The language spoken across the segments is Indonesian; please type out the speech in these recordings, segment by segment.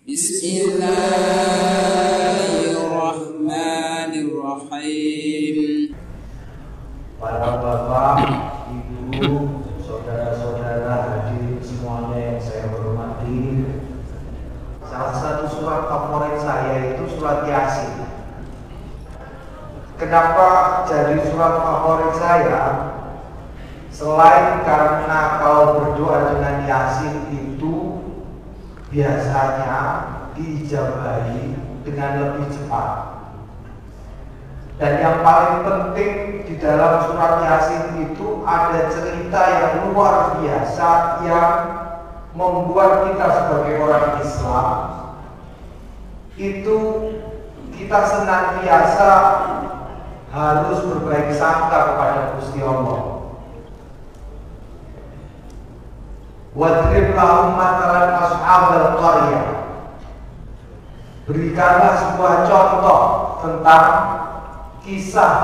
Bismillahirrahmanirrahim. Para bapak, ibu, saudara-saudara hadirin semuanya yang saya hormati, salah satu surat favorit saya itu surat Yasin. Kenapa jadi surat favorit saya? Selain karena kalau berdoa dengan Yasin itu biasanya diijabahi dengan lebih cepat. Dan yang paling penting di dalam surat Yasin itu ada cerita yang luar biasa yang membuat kita sebagai orang Islam itu kita senantiasa harus berbaik sangka kepada Gusti Allah. Wadrib lahum matalan ashabal qaryah. Berikanlah sebuah contoh tentang kisah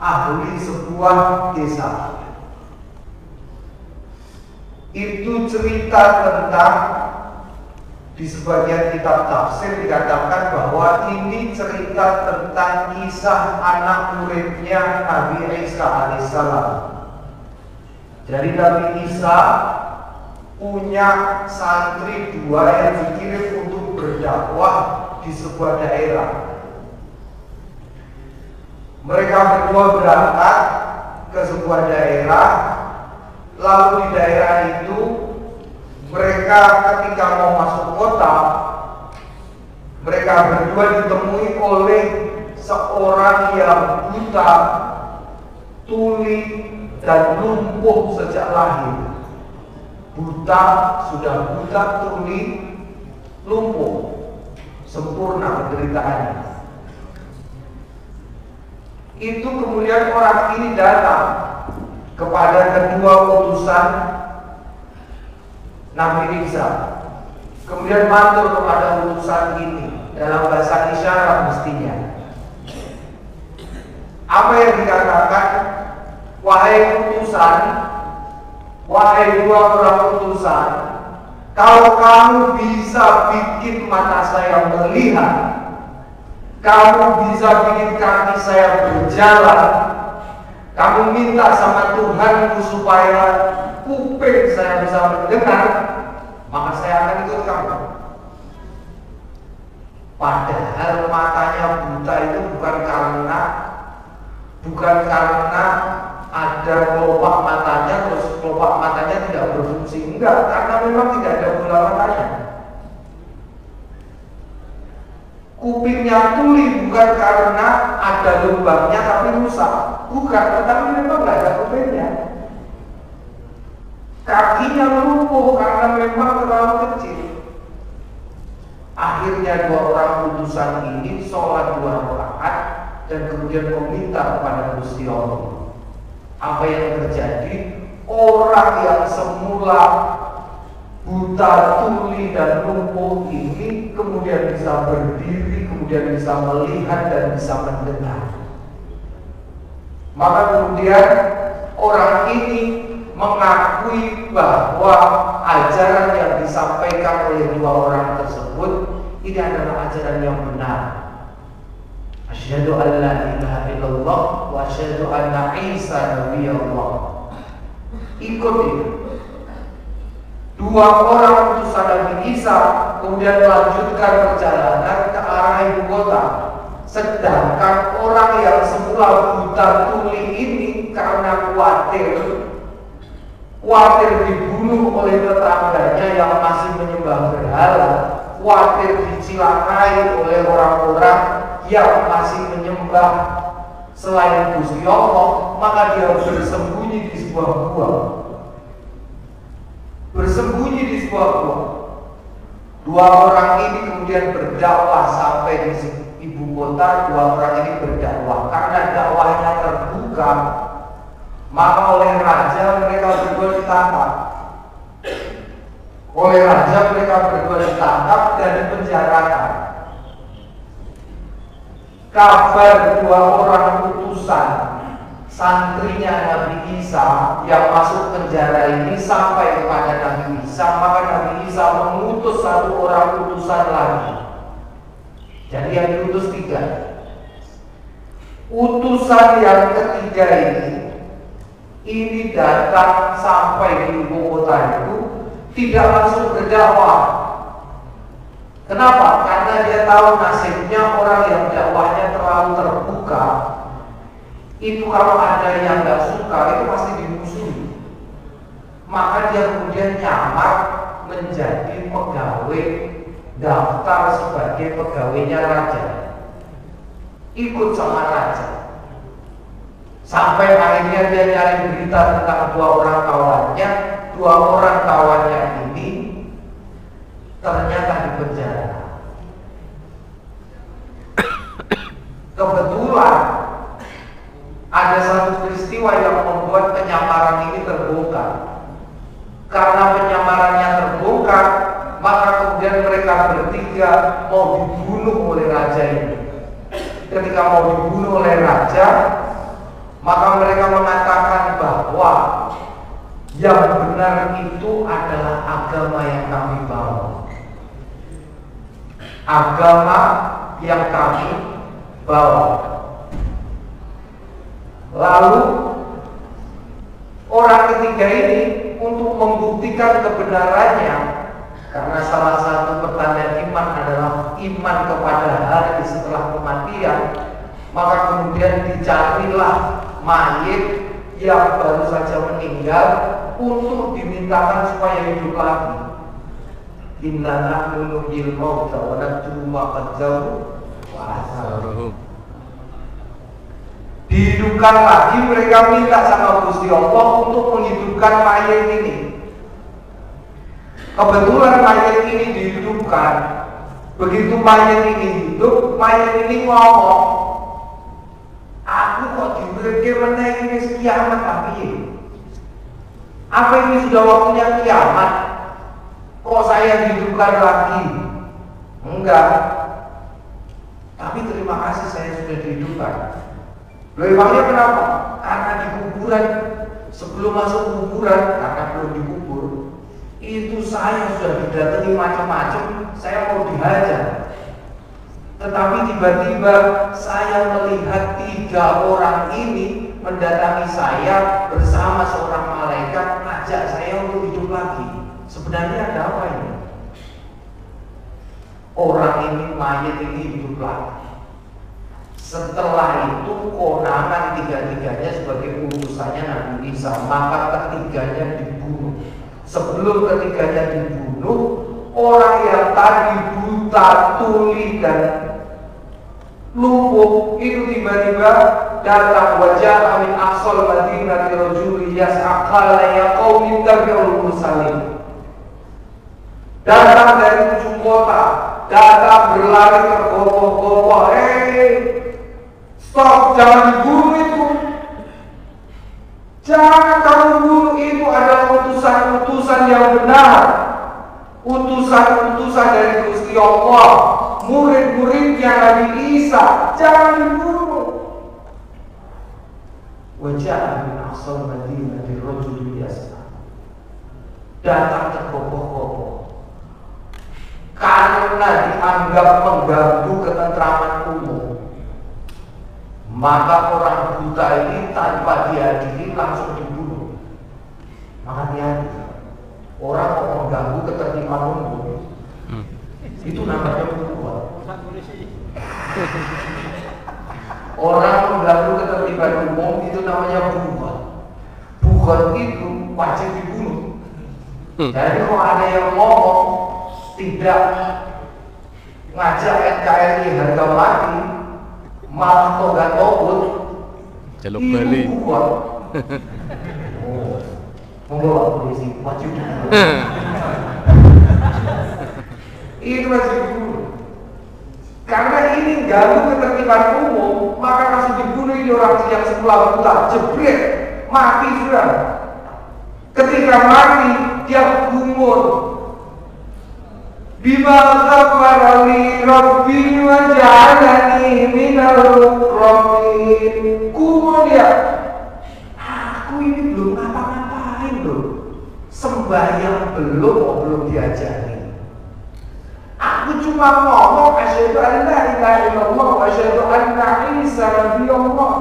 ahli sebuah desa. Itu cerita tentang, di sebagian kitab tafsir dikatakan bahwa ini cerita tentang kisah anak muridnya Nabi Isa alaihissalam. Jadi Nabi Isa punya santri dua yang dikirim untuk berdakwah di sebuah daerah. Mereka berdua berangkat ke sebuah daerah, lalu di daerah itu mereka ketika mau masuk kota, mereka berdua ditemui oleh seorang yang buta, tuli, dan lumpuh sejak lahir. Buta, sudah buta, tuli, lumpuh, sempurna penderitaannya. Itu kemudian orang ini datang kepada kedua utusan Nabi Isa. Kemudian matur kepada utusan ini dalam bahasa isyarat mestinya. Apa yang dikatakan? Wahai utusan, wahai dua orang utusan, kalau kamu bisa bikin mata saya melihat, kamu bisa bikin kaki saya berjalan, kamu minta sama Tuhanku supaya kuping saya bisa mendengar, maka saya akan ikut kamu. Padahal matanya buta itu bukan karena ada kelopak matanya terus kelopak matanya tidak berfungsi, enggak, karena memang tidak ada bola matanya. Kupingnya tuli bukan karena ada lubangnya tapi rusak, bukan, tetapi memang tidak ada kupingnya. Kakinya lumpuh karena memang terlalu kecil. Akhirnya dua orang utusan ini sholat 2 rakaat dan kemudian meminta kepada Gusti Allah. Apa yang terjadi? Orang yang semula buta, tuli, dan lumpuh ini kemudian bisa berdiri, kemudian bisa melihat dan bisa mendengar. Maka kemudian orang ini mengakui bahwa ajaran yang disampaikan oleh dua orang tersebut ini adalah ajaran yang benar. Asyhadu an la ilaha illallah wa asyhadu anna Isa nabiyullah. Ikut ini. Dua orang utusan Nabi Isa kemudian melanjutkan perjalanan ke arah ibu kota. Sedangkan orang yang semula buta tuli ini karena khawatir dibunuh oleh tetangganya yang masih menyembah berhala, khawatir dicelakai oleh orang-orang yang masih menyembah selain Gusti Allah, maka dia bersembunyi di sebuah gua. Bersembunyi di sebuah gua. Dua orang ini kemudian berdakwah sampai di ibu kota. Dua orang ini berdakwah karena dakwahnya terbuka, maka oleh raja mereka berdua ditangkap. Oleh raja mereka berdua ditangkap dan dipenjarakan. Kabar dua orang utusan santrinya Nabi Isa yang masuk penjara ini sampai kepada Nabi Isa, maka Nabi Isa mengutus satu orang utusan lagi. Jadi yang diutus 3. Utusan yang ketiga ini datang sampai di ibu kota itu tidak langsung berdakwah. Kenapa? Karena dia tahu nasibnya orang yang dakwahnya terlalu terbuka. Itu kalau ada yang nggak suka itu pasti dimusuhi. Maka dia kemudian nyamar menjadi pegawai, daftar sebagai pegawainya raja, ikut sama raja. Sampai akhirnya dia nyari berita tentang 2 orang kawannya. 2 orang kawannya ini ternyata di penjara. Kebetulan ada satu peristiwa yang membuat penyamaran ini terbongkar. Karena penyamarannya terbongkar, maka kemudian mereka bertiga mau dibunuh oleh raja ini. Ketika mau dibunuh oleh raja, maka mereka mengatakan bahwa yang benar itu adalah agama yang kami bawa. Agama yang kami bawa. Lalu orang ketiga ini untuk membuktikan kebenarannya, karena salah satu pertanda iman adalah iman kepada hari setelah kematian, maka kemudian dicarilah mayit yang baru saja meninggal untuk dimintakan supaya hidup lagi. Inna nahnu nuhyil mauta wa naktubu ma qaddamu wa atharuhum. Dihidupkan lagi, mereka minta sama Gusti Allah untuk menghidupkan mayit ini. Kebetulan mayit ini dihidupkan. Begitu mayit ini hidup, mayit ini ngomong, aku kok diuripke meneh iki wis kiamat tapi apa ini sudah waktunya kiamat? Kok saya dihidupkan lagi? Enggak. Tapi terima kasih saya sudah dihidupkan. Memangnya kenapa? Karena di kuburan, sebelum masuk kuburan, karena belum dikubur, itu saya sudah didatangi macam-macam, saya mau dihajar. Tetapi tiba-tiba saya melihat 3 orang ini mendatangi saya bersama seorang malaikat, ngajak saya untuk hidup lagi. Sebenarnya ada apa ini? Orang ini, mayat ini hidup lagi. Setelah itu konangan 3-tiganya sebagai utusannya Nabi Isa, maka ketiganya dibunuh. Sebelum ketiganya dibunuh, orang yang tadi buta, tuli dan lumpuh itu tiba-tiba datang, wajah min aqsal madinati rajulun yas'aqala ya qaumi tabi'ul mursalin. Datang dari ujung kota, datang berlari tergopoh-gopoh, stop, jangan dibunuh itu. Jangan kamu bunuh, itu adalah utusan-utusan yang benar. Utusan-utusan dari Gusti Allah, murid-muridnya Nabi Isa. Jangan dibunuh. Wajah min aqsal madinati rajulun yas'a. Datang tergopoh-gopoh karena dianggap mengganggu ketentraman umum. Maka orang buta ini tanpa dihadiri langsung dibunuh. Maka hati-hati, orang mau mengganggu ketertiban umum, itu namanya bunuh. Orang mengganggu ketertiban umum itu namanya bunuh. Bukan itu wajib dibunuh. Jadi kalau ada yang ngomong tidak ngajak NKRI harga mati, malah togat tobut, Jaluk Bali. Membawa polisi wajib dibunuh. Itu wajib dibunuh. Karena ini ganggu ketertiban umum, maka langsung dibunuh. Ini orang yang semula buta, jebret, mati sudah. Ketika mati, dia gumun. Bima kafara li rabbi wa ja'alani minal mukramin. Gumun dia. sembahyang belum diajari. Aku cuma ngomong asyhadu an la ilaha illallah wa asyhadu anna Isa nabiyullah.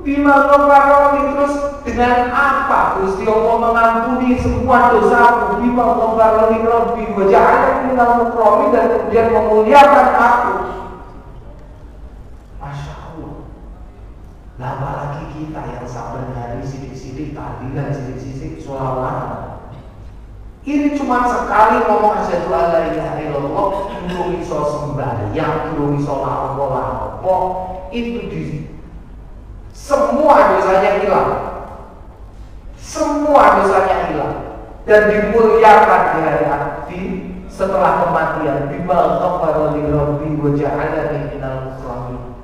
Bima ghafarani, terus dengan apa Gusti Allah mengampuni semua dosaku? Bima ghafarani rabbi wa ja'alani minal mukramin, dan kemudian memuliakan aku. Masya Allah. Lah apalagi kita yang saben hari sidik-sidik tahlilan, sidik-sidik sholawat. Ini cuma sekali ngomong asyhadu an la ilaha illallah, durung iso sembahyang, durung iso apa-apa, itu semua dosanya hilang. Semua dosanya hilang dan dimuliakan di hari akhir setelah kematian. Bima ghafara li rabbi wa ja'alani minal mukramin.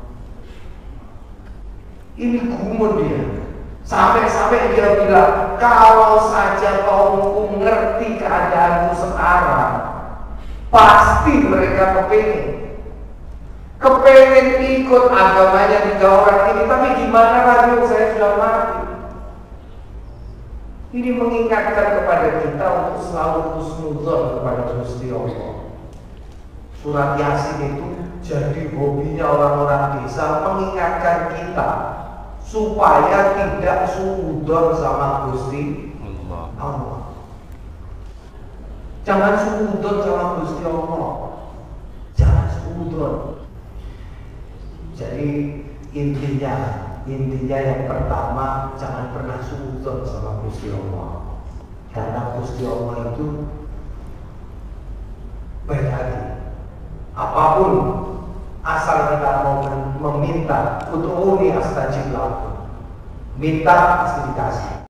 Ini gumun dia. Sampai dia bilang, kalau saja kaumku ngerti keadaanku sekarang, pasti mereka kepengen ikut agamanya 3 orang ini. Tapi gimana lagi, saya sudah mati. Ini mengingatkan kepada kita untuk selalu husnudzon kepada Gusti Allah. Surat Yasin itu jadi hobinya orang-orang desa, mengingatkan kita supaya tidak suudzon sama Gusti Allah. Jangan suudzon sama Gusti Allah. Jangan suudzon. Jadi intinya yang pertama, jangan pernah suudzon sama Gusti Allah. Karena Gusti Allah itu baik hati. Apapun asal kita mau meminta, ud'uni astajib lakum. Minta pasti dikasih.